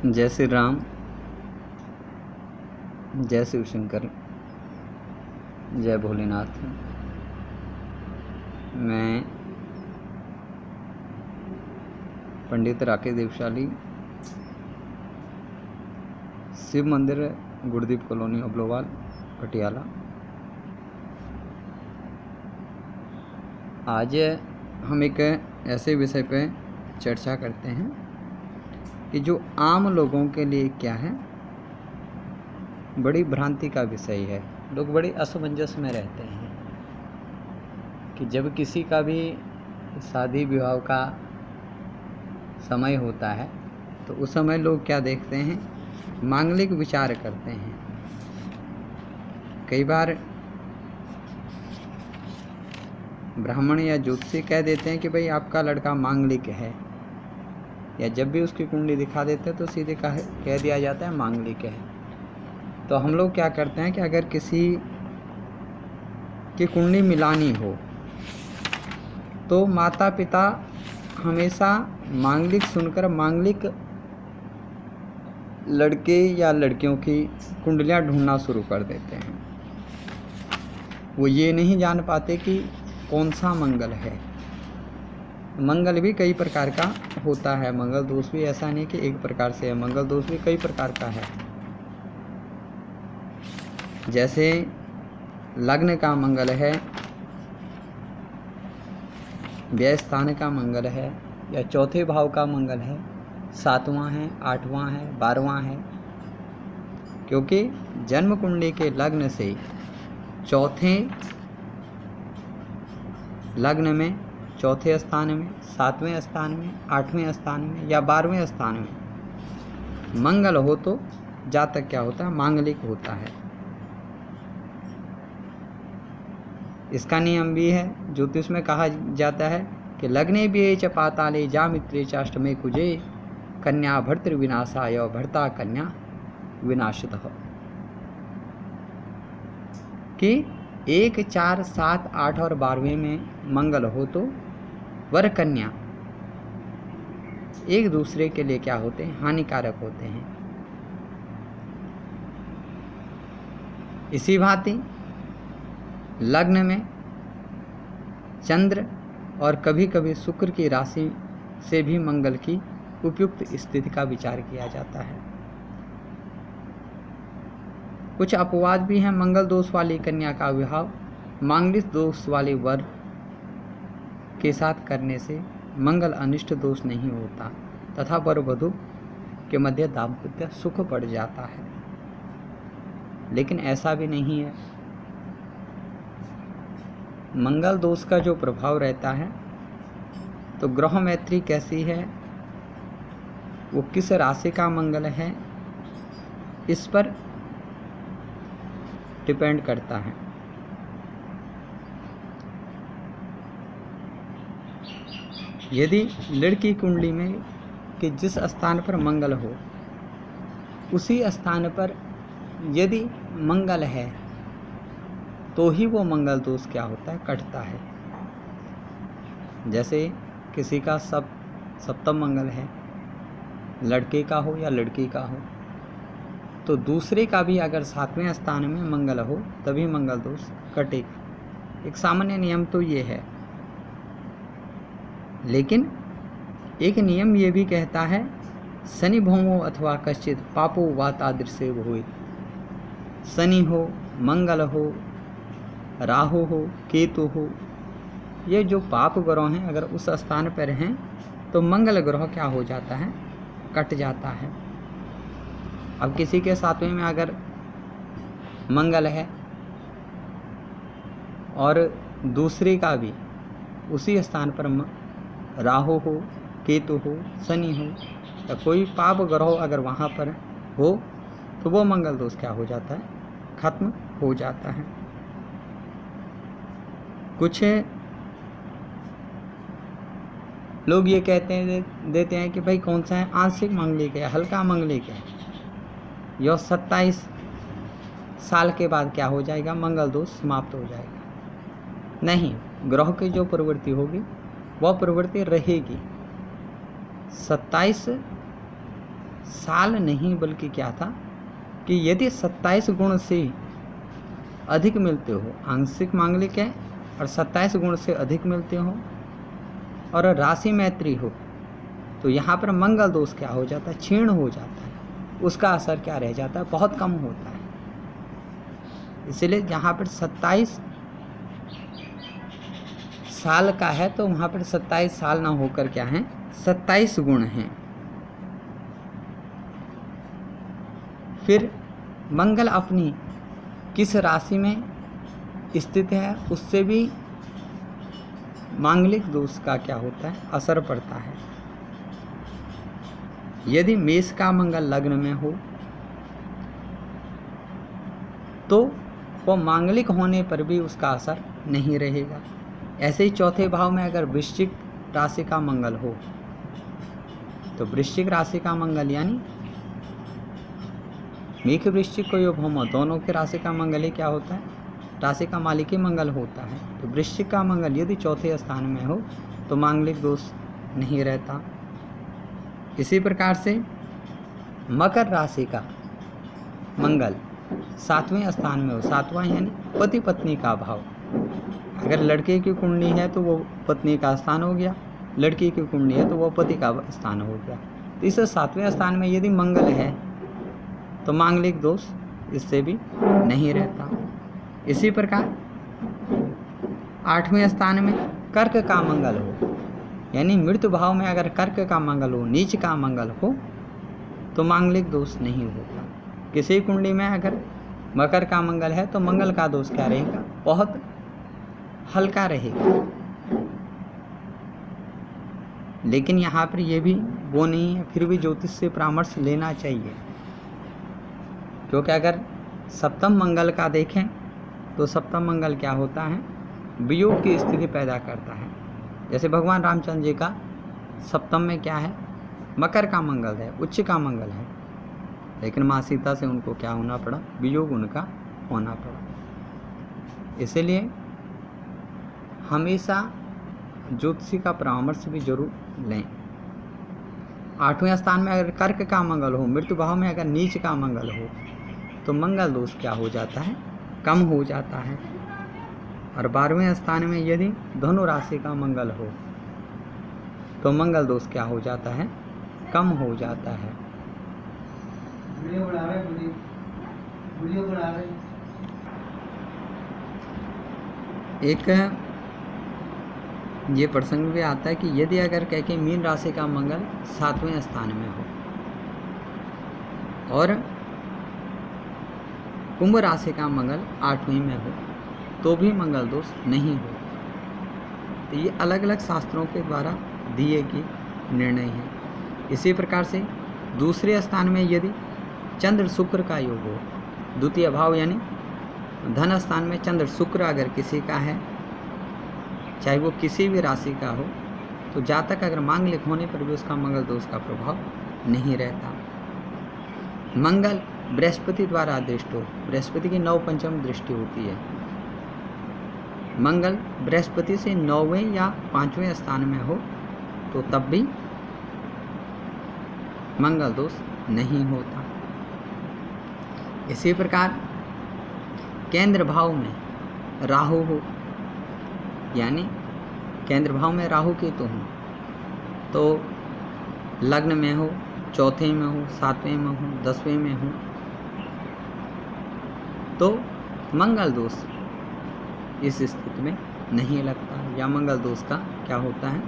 जय श्री राम, जय शिव शंकर, जय भोलेनाथ। मैं पंडित राकेश देवशाली, शिव मंदिर, गुरदीप कॉलोनी, अबलोवाल, पटियाला। आज हम एक ऐसे विषय पर चर्चा करते हैं कि जो आम लोगों के लिए क्या है, बड़ी भ्रांति का विषय है। लोग बड़े असमंजस में रहते हैं कि जब किसी का भी शादी विवाह का समय होता है तो उस समय लोग क्या देखते हैं, मांगलिक विचार करते हैं। कई बार ब्राह्मण या ज्योतिषी कह देते हैं कि भाई आपका लड़का मांगलिक है, या जब भी उसकी कुंडली दिखा देते हैं तो सीधे कह दिया जाता है मांगलिक है। तो हम लोग क्या करते हैं कि अगर किसी की कुंडली मिलानी हो तो माता पिता हमेशा मांगलिक सुनकर मांगलिक लड़के या लड़कियों की कुंडलियां ढूंढना शुरू कर देते हैं। वो ये नहीं जान पाते कि कौन सा मंगल है। मंगल भी कई प्रकार का होता है, मंगल दोष भी ऐसा नहीं कि एक प्रकार से है, मंगल दोष भी कई प्रकार का है। जैसे लग्न का मंगल है, व्यय स्थान का मंगल है, या चौथे भाव का मंगल है, 7वां है, 8वां है, 12वां है। क्योंकि जन्म कुंडली के लग्न से चौथे लग्न में, चौथे स्थान में, 7वें स्थान में, 8वें स्थान में या 12वें स्थान में मंगल हो तो जातक क्या होता है, मांगलिक होता है। इसका नियम भी है, ज्योतिष में कहा जाता है कि लग्ने भी च पाताले जा मित्रे चाष्टमे कुजे कन्या भर्तृ विनाशाय भर्ता कन्या विनाशितः। कि 1, 4, 7, 8 और 12वें में मंगल हो तो वर कन्या एक दूसरे के लिए क्या होते हैं, हानिकारक होते हैं। इसी भांति लग्न में चंद्र और कभी कभी शुक्र की राशि से भी मंगल की उपयुक्त स्थिति का विचार किया जाता है। कुछ अपवाद भी हैं। मंगल दोष वाली कन्या का विवाह मांगलिक दोष वाले वर के साथ करने से मंगल अनिष्ट दोष नहीं होता तथा वर वधू के मध्य दाम्पत्य सुख बढ़ जाता है। लेकिन ऐसा भी नहीं है। मंगल दोष का जो प्रभाव रहता है तो ग्रह मैत्री कैसी है, वो किस राशि का मंगल है, इस पर डिपेंड करता है। यदि लड़की कुंडली में कि जिस स्थान पर मंगल हो उसी स्थान पर यदि मंगल है तो ही वो मंगल दोष क्या होता है, कटता है। जैसे किसी का सप्तम मंगल है, लड़के का हो या लड़की का हो, तो दूसरे का भी अगर 7वें स्थान में मंगल हो तभी मंगल दोष कटेगा। एक सामान्य नियम तो ये है। लेकिन एक नियम ये भी कहता है, शनि भौमो अथवा कश्चित पापो वा तादृशे भूय। शनि हो, मंगल हो, राहु हो, केतु हो, ये जो पाप ग्रह हैं अगर उस स्थान पर हैं तो मंगल ग्रह क्या हो जाता है, कट जाता है। अब किसी के 7वें में अगर मंगल है और दूसरे का भी उसी स्थान पर राहु हो, केतु हो, शनि हो, या कोई पाप ग्रह अगर वहाँ पर हो तो वो मंगल दोष क्या हो जाता है, खत्म हो जाता है। कुछ लोग ये देते हैं कि भाई कौन सा है, आंशिक मंगलिक है, हल्का मंगलिक है, यह 27 साल के बाद क्या हो जाएगा, मंगल दोष समाप्त हो जाएगा। नहीं, ग्रह की जो प्रवृत्ति होगी वह प्रवृत्ति रहेगी। 27 साल नहीं बल्कि क्या था कि यदि 27 गुण से अधिक मिलते हो, आंशिक मांगलिक है और 27 गुण से अधिक मिलते हो और राशि मैत्री हो, तो यहाँ पर मंगल दोष क्या हो जाता है, क्षीण हो जाता है, उसका असर क्या रह जाता है, बहुत कम होता है। इसलिए यहाँ पर 27 साल का है तो वहाँ पर 27 साल ना होकर क्या है, 27 गुण हैं। फिर मंगल अपनी किस राशि में स्थित है उससे भी मांगलिक दोष का क्या होता है, असर पड़ता है। यदि मेष का मंगल लग्न में हो तो वो मांगलिक होने पर भी उसका असर नहीं रहेगा। ऐसे ही चौथे भाव में अगर वृश्चिक राशि का मंगल हो तो वृश्चिक राशि का मंगल यानी मेष वृश्चिक को योग होम दोनों के राशि का मंगल ही क्या होता है, राशि का मालिक ही मंगल होता है। तो वृश्चिक का मंगल यदि चौथे स्थान में हो तो मांगलिक दोष नहीं रहता। इसी प्रकार से मकर राशि का मंगल 7वें स्थान में हो, 7वां यानी पति पत्नी का भाव। अगर लड़के की कुंडली है तो वो पत्नी का स्थान हो गया, लड़की की कुंडली है तो वो पति का स्थान हो गया। तो इस 7वें स्थान में यदि मंगल है तो मांगलिक दोष इससे भी नहीं रहता। इसी प्रकार 8वें स्थान में कर्क का मंगल हो, यानी मृत्यु भाव में अगर कर्क का मंगल हो, नीच का मंगल हो तो मांगलिक दोष नहीं होता। किसी कुंडली में अगर मकर का मंगल है तो मंगल का दोष क्या रहेगा, बहुत हल्का रहेगा। लेकिन यहाँ पर यह भी वो नहीं है, फिर भी ज्योतिष से परामर्श लेना चाहिए, क्योंकि अगर सप्तम मंगल का देखें तो सप्तम मंगल क्या होता है, वियोग की स्थिति पैदा करता है। जैसे भगवान रामचंद्र जी का सप्तम में क्या है, मकर का मंगल है, उच्च का मंगल है, लेकिन माँ सीता से उनको क्या होना पड़ा, वियोग उनका होना पड़ा। इसलिए हमेशा ज्योतिषी का परामर्श भी जरूर लें। 8वें स्थान में अगर कर्क का मंगल हो, मृत्यु भाव में अगर नीच का मंगल हो तो मंगल दोष क्या हो जाता है, कम हो जाता है। और 12वें स्थान में यदि धनु राशि का मंगल हो तो मंगल दोष क्या हो जाता है, कम हो जाता है। एक ये प्रसंग भी आता है कि यदि अगर कह के मीन राशि का मंगल 7वें स्थान में हो और कुंभ राशि का मंगल 8वें में हो तो भी मंगल दोष नहीं हो। तो ये अलग अलग शास्त्रों के द्वारा दिए गए निर्णय हैं। इसी प्रकार से दूसरे स्थान में यदि चंद्र शुक्र का योग हो, द्वितीय भाव यानी धन स्थान में चंद्र शुक्र अगर किसी का है, चाहे वो किसी भी राशि का हो, तो जातक अगर मांगलिक होने पर भी उसका मंगल दोष का प्रभाव नहीं रहता। मंगल बृहस्पति द्वारा दृष्ट हो, बृहस्पति की 9 पंचम दृष्टि होती है। मंगल बृहस्पति से 9वें या 5वें स्थान में हो तो तब भी मंगल दोष नहीं होता। इसी प्रकार केंद्र भाव में राहु हो, यानी केंद्र भाव में राहु केतु हो, तो लग्न में हो, चौथे में हो, 7वें में हो, 10वें में हो तो मंगल दोष इस स्थिति में नहीं लगता, या मंगल दोष का क्या होता है,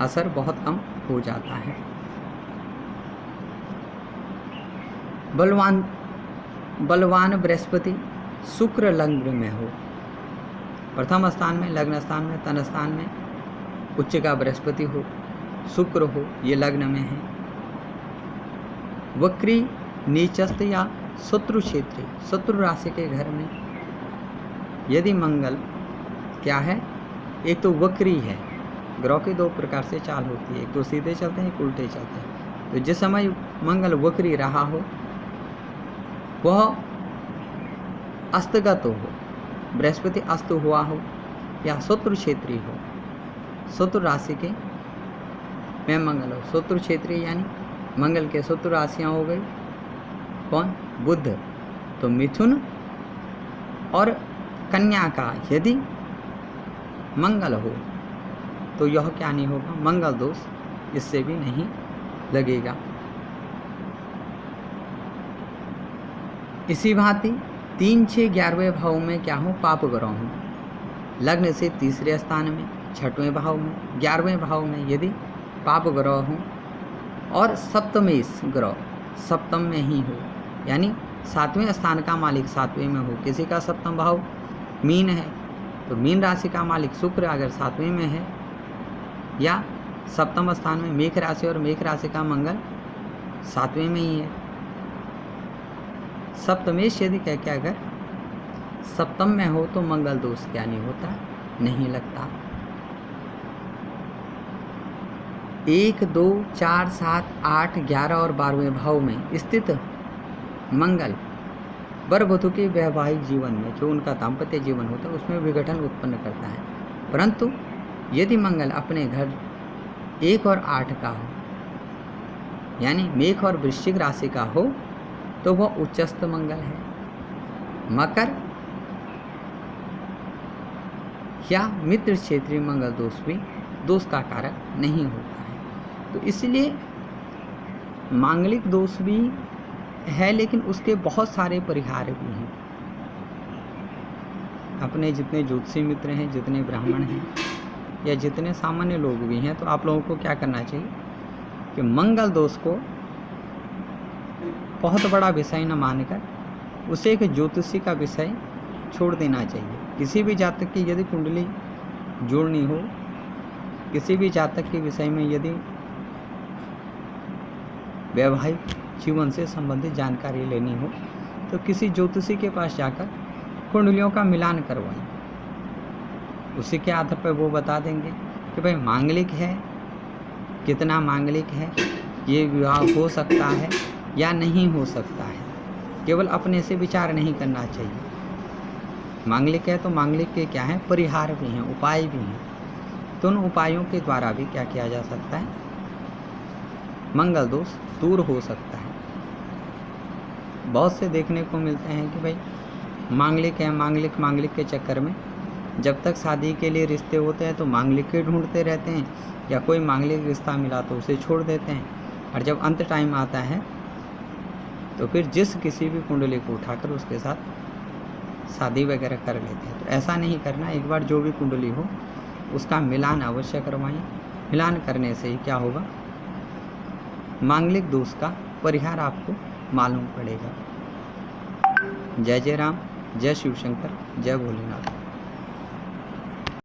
असर बहुत कम हो जाता है। बलवान बृहस्पति शुक्र लग्न में हो, प्रथम स्थान में, लग्न स्थान में, तन स्थान में उच्च का बृहस्पति हो, शुक्र हो, ये लग्न में है। वक्री नीचस्थ या शत्रु क्षेत्र, शत्रु राशि के घर में यदि मंगल क्या है, एक तो वक्री है, ग्रह की 2 प्रकार से चाल होती है, एक तो सीधे चलते हैं, एक उल्टे चलते हैं। तो जिस समय मंगल वक्री रहा हो वह अस्तगत हो, बृहस्पति अस्त हुआ हो या शत्रु क्षेत्री हो, शत्रु राशि के में मंगल हो, शत्रु क्षेत्री यानी मंगल के शत्रु राशियाँ हो गई कौन, बुध, तो मिथुन और कन्या का यदि मंगल हो तो यह क्या नहीं होगा, मंगल दोष इससे भी नहीं लगेगा। इसी भांति 3, 6, 11वें भाव में क्या हो, पाप ग्रह हो। लग्न से तीसरे स्थान में, 6वें भाव में, 11वें भाव में यदि पाप ग्रह हो और सप्तमेश ग्रह सप्तम में ही हो, यानी 7वें स्थान का मालिक 7वें में हो। किसी का सप्तम भाव मीन है तो मीन राशि का मालिक शुक्र अगर 7वें में है, या सप्तम स्थान में मेष राशि और मेष राशि का मंगल 7वें में ही है। सप्तमेश यदि कह के अगर सप्तम में हो तो मंगल दोष क्या नहीं होता, नहीं लगता। 1, 2, 4, 7, 8, 11 और 12वें भाव में स्थित मंगल वर वधू के वैवाहिक जीवन में, जो उनका दाम्पत्य जीवन होता है, उसमें विघटन उत्पन्न करता है। परंतु यदि मंगल अपने घर 1 और 8 का हो, यानी मेष और वृश्चिक राशि का हो, तो वह उच्चस्थ मंगल है। मकर या मित्र क्षेत्रीय मंगल दोष भी दोष का कारक नहीं होता है। तो इसलिए मांगलिक दोष भी है, लेकिन उसके बहुत सारे परिहार भी हैं। अपने जितने ज्योतिषी मित्र हैं, जितने ब्राह्मण हैं या जितने सामान्य लोग भी हैं, तो आप लोगों को क्या करना चाहिए कि मंगल दोष को बहुत बड़ा विषय न मानकर उसे एक ज्योतिषी का विषय छोड़ देना चाहिए। किसी भी जातक की यदि कुंडली जोड़नी हो, किसी भी जातक के विषय में यदि वैवाहिक जीवन से संबंधित जानकारी लेनी हो, तो किसी ज्योतिषी के पास जाकर कुंडलियों का मिलान करवाएं। उसी के आधार पर वो बता देंगे कि भाई मांगलिक है, कितना मांगलिक है, ये विवाह हो सकता है या नहीं हो सकता है। केवल अपने से विचार नहीं करना चाहिए। मांगलिक है तो मांगलिक के क्या है, परिहार भी हैं, उपाय भी हैं। तो उन उपायों के द्वारा भी क्या किया जा सकता है, मंगल दोष दूर हो सकता है। बहुत से देखने को मिलते हैं कि भाई मांगलिक है, मांगलिक के चक्कर में जब तक शादी के लिए रिश्ते होते हैं तो मांगलिक के ढूंढते रहते हैं, या कोई मांगलिक रिश्ता मिला तो उसे छोड़ देते हैं। और जब अंत टाइम आता है तो फिर जिस किसी भी कुंडली को उठाकर उसके साथ शादी वगैरह कर लेते हैं। तो ऐसा नहीं करना। एक बार जो भी कुंडली हो उसका मिलान अवश्य करवाएं। मिलान करने से ही क्या होगा, मांगलिक दोष का परिहार आपको मालूम पड़ेगा। जय जय राम, जय शिव शंकर, जय भोलेनाथ।